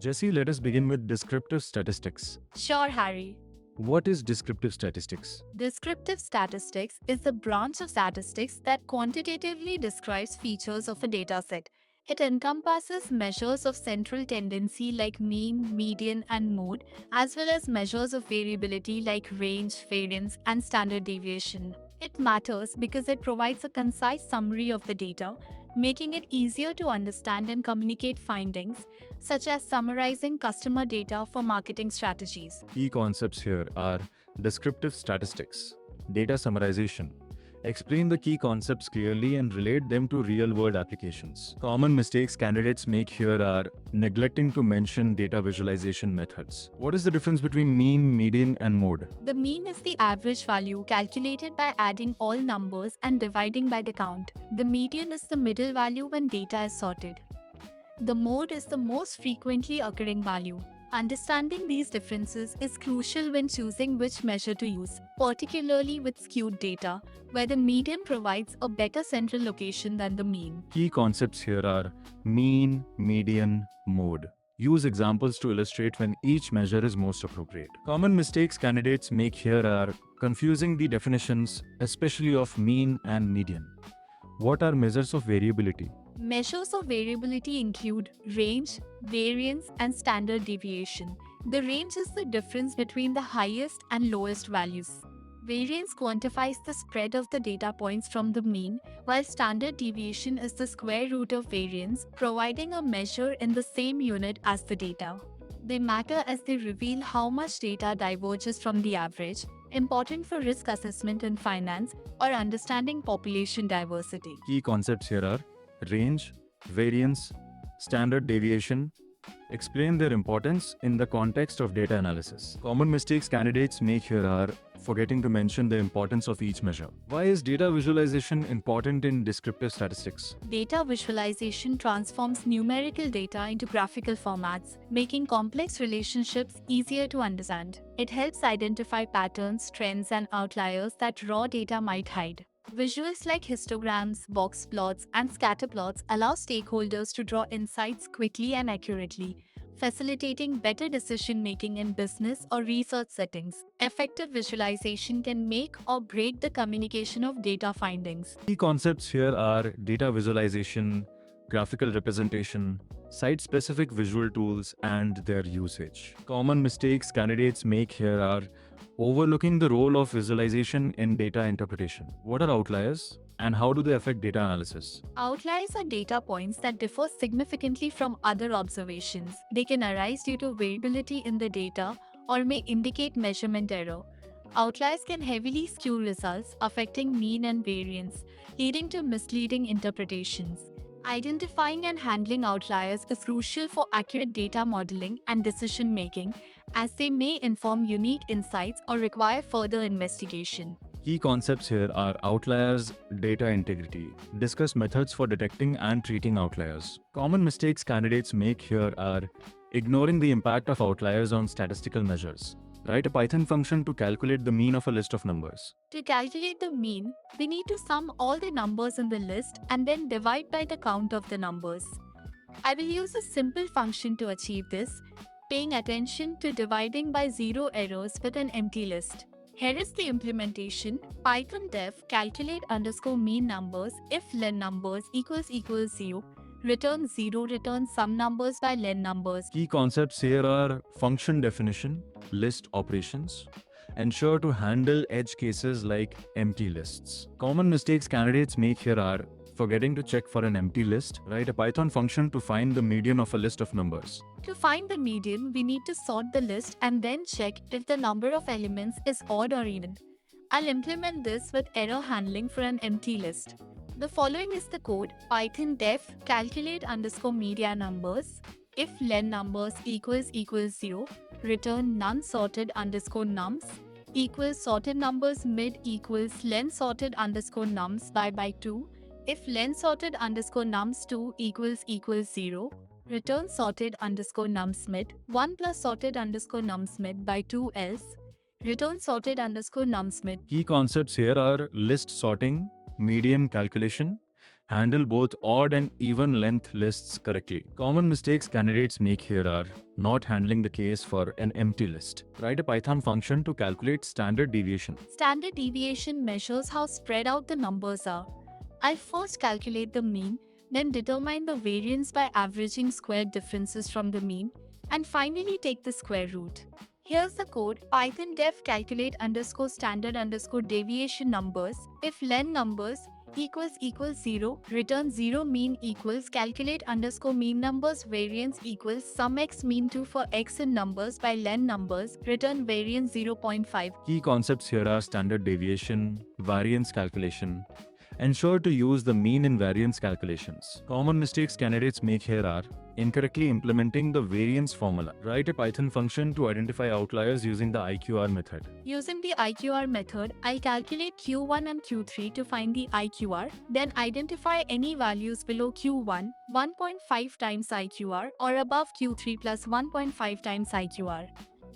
Jesse, let us begin with descriptive statistics. Sure, Harry. What is descriptive statistics? Descriptive statistics is the branch of statistics that quantitatively describes features of a dataset. It encompasses measures of central tendency like mean, median, and mode, as well as measures of variability like range, variance, and standard deviation. It matters because it provides a concise summary of the data, making it easier to understand and communicate findings, such as summarizing customer data for marketing strategies. Key concepts here are descriptive statistics, data summarization. Explain the key concepts clearly and relate them to real-world applications. Common mistakes candidates make here are neglecting to mention data visualization methods. What is the difference between mean, median, and mode? The mean is the average value calculated by adding all numbers and dividing by the count. The median is the middle value when data is sorted. The mode is the most frequently occurring value. Understanding these differences is crucial when choosing which measure to use, particularly with skewed data, where the median provides a better central location than the mean. Key concepts here are mean, median, mode. Use examples to illustrate when each measure is most appropriate. Common mistakes candidates make here are confusing the definitions, especially of mean and median. What are measures of variability? Measures of variability include range, variance, and standard deviation. The range is the difference between the highest and lowest values. Variance quantifies the spread of the data points from the mean, while standard deviation is the square root of variance, providing a measure in the same unit as the data. They matter as they reveal how much data diverges from the average, important for risk assessment in finance or understanding population diversity. Key concepts here are range, variance, standard deviation. Explain their importance in the context of data analysis. Common mistakes candidates make here are forgetting to mention the importance of each measure. Why is data visualization important in descriptive statistics? Data visualization transforms numerical data into graphical formats, making complex relationships easier to understand. It helps identify patterns, trends, and outliers that raw data might hide. Visuals like histograms, box plots, and scatter plots allow stakeholders to draw insights quickly and accurately, facilitating better decision making in business or research settings. Effective visualization can make or break the communication of data findings. Key concepts here are data visualization, graphical representation, site-specific visual tools, and their usage. Common mistakes candidates make here are overlooking the role of visualization in data interpretation. What are outliers and how do they affect data analysis? Outliers are data points that differ significantly from other observations. They can arise due to variability in the data or may indicate measurement error. Outliers can heavily skew results, affecting mean and variance, leading to misleading interpretations. Identifying and handling outliers is crucial for accurate data modeling and decision making, as they may inform unique insights or require further investigation. Key concepts here are outliers, data integrity. Discuss methods for detecting and treating outliers. Common mistakes candidates make here are ignoring the impact of outliers on statistical measures. Write a Python function to calculate the mean of a list of numbers. To calculate the mean, we need to sum all the numbers in the list and then divide by the count of the numbers. I will use a simple function to achieve this, paying attention to dividing by zero errors with an empty list. Here is the implementation. Python def calculate underscore mean numbers if len numbers equals 0. Return 0, return sum numbers by len numbers. Key concepts here are function definition, list operations. Ensure to handle edge cases like empty lists. Common mistakes candidates make here are forgetting to check for an empty list. Write a Python function to find the median of a list of numbers. To find the median, we need to sort the list and then check if the number of elements is odd or even. I'll implement this with error handling for an empty list. The following is the code: Python def calculate underscore media numbers if len numbers equals 0, return none sorted underscore nums equals sorted numbers mid equals len sorted underscore nums by 2 if len sorted underscore nums 2 equals 0, return sorted underscore nums mid 1 plus sorted underscore nums mid by 2 else return sorted underscore nums mid. Key concepts here are list sorting, median calculation, Handle both odd and even length lists correctly. Common mistakes candidates make here are not handling the case for an empty list. Write a Python function to calculate standard deviation. Standard deviation measures how spread out the numbers are. I'll first calculate the mean, then determine the variance by averaging squared differences from the mean, and finally take the square root. Here's the code: Python def calculate underscore standard underscore deviation numbers. If len numbers equals 0, return 0, mean equals calculate underscore mean numbers, variance equals sum x mean 2 for x in numbers by len numbers, return variance 0.5. Key concepts here are standard deviation, variance calculation. Ensure to use the mean in variance calculations. Common mistakes candidates make here are incorrectly implementing the variance formula. Write a Python function to identify outliers using the IQR method. Using the IQR method, I'll calculate Q1 and Q3 to find the IQR, then identify any values below Q1, 1.5 times IQR, or above Q3 plus 1.5 times IQR.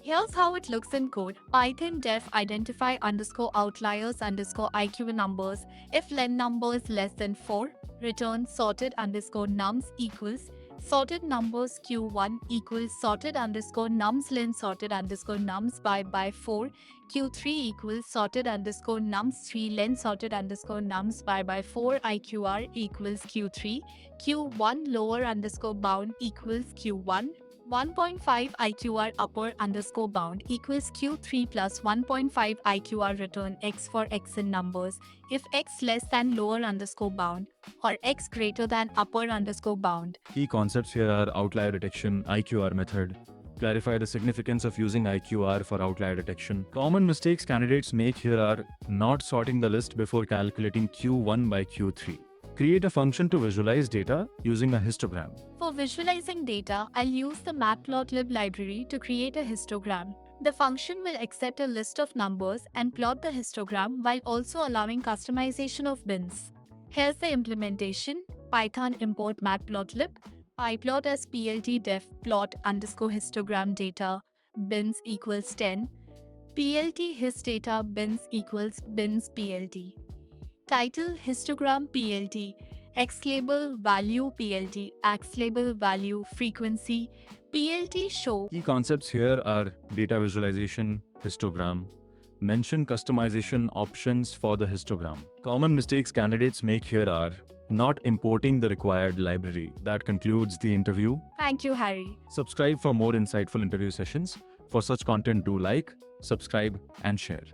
Here's how it looks in code. Python def identify underscore outliers underscore IQ numbers. If len number is less than 4, return sorted underscore nums equals sorted numbers Q1 equals sorted underscore nums len sorted underscore nums by 4. Q3 equals sorted underscore nums 3 len sorted underscore nums by 4. IQR equals Q3. Q1 lower underscore bound equals Q1. 1.5 IQR upper underscore bound equals Q3 plus 1.5 IQR, return x for x in numbers if x less than lower underscore bound or x greater than upper underscore bound. Key concepts here are outlier detection, IQR method. Clarify the significance of using IQR for outlier detection. Common mistakes candidates make here are not sorting the list before calculating Q1 by Q3. Create a function to visualize data using a histogram. For visualizing data, I'll use the matplotlib library to create a histogram. The function will accept a list of numbers and plot the histogram while also allowing customization of bins. Here's the implementation: Python import matplotlib, pyplot as plt def plot underscore histogram data bins equals 10, plt his data bins equals bins plt. Title histogram plt, x label value plt, x label value frequency plt show. Key concepts here are data visualization, histogram. Mention customization options for the histogram. Common mistakes candidates make here are not importing the required library. That concludes the interview. Thank you, Harry. Subscribe for more insightful interview sessions. For such content, do like, subscribe, and share.